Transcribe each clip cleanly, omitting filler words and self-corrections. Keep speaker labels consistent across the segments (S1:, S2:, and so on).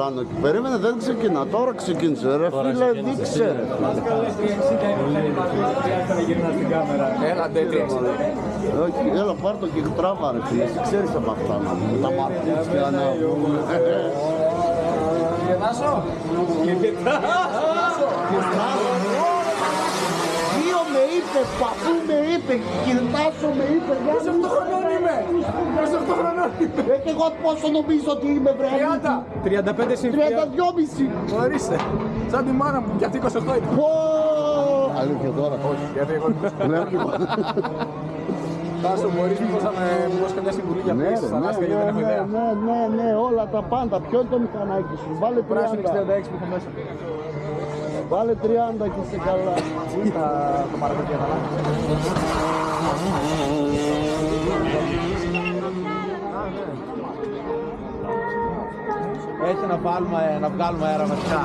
S1: πλάνο. Περίμενε, δεν ξεκινά. Τώρα ξεκίνησε. Ρε φίλε, δείξε ρε.
S2: Έλα, τέτοια.
S1: Όχι, έλα πάρ' το και τράβα ρε φίλε. Εσύ ξέρεις από αυτά να πούμε. Τα μαρκούτσια να πούμε.
S2: Γελάσω.
S1: Δύο με είπε, παππού με είπε, Κυρτάσο με είπε.
S2: 28 χρονών είμαι. 28 χρονών είμαι.
S1: Και εγώ πόσο νομίζω ότι είμαι βρε.
S2: 30. 35 συν
S1: 32,5.
S2: Ορίστε. Σαν τη μάνα μου, και αυτή 28 ήταν.
S1: Πω! Αλήθεια τώρα.
S2: Όχι, γιατί εγώ Τάσο, μπορείς μήπως να μου δώσεις καμιά συμβουλή για πίεση στα λάσκα, γιατί δεν έχω ιδέα.
S1: Ναι, όλα τα πάντα. Ποιο είναι το μηχανάκι σου, βάλε 30.
S2: Πράσινο 66 που έχω μέσα.
S1: Βάλε 30 και είσαι καλά.
S2: Το μαρακοκιά θα λάβει.
S3: Έτσι να βγάλουμε αέρα βασικά.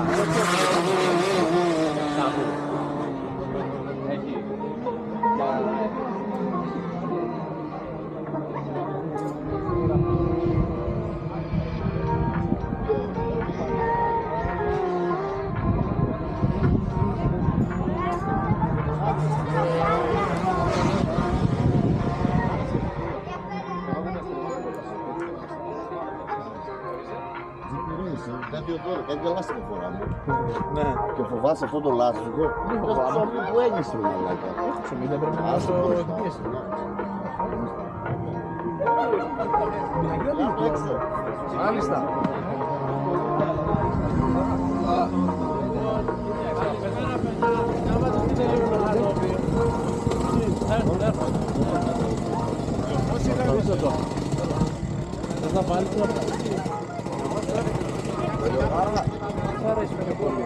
S1: Κάτι λάστιχο φοράμε.
S3: Ναι.
S1: Και φοβάσαι αυτό το λάστιχο. Το ψωμί που έγινες με μαλάκα.
S2: Όχι ψωμί, δεν πρέπει να δώσω την πίεση. Μάλιστα.
S3: Θες να βάλεις το
S2: Άρα, σ' αρέσει με το πολύ.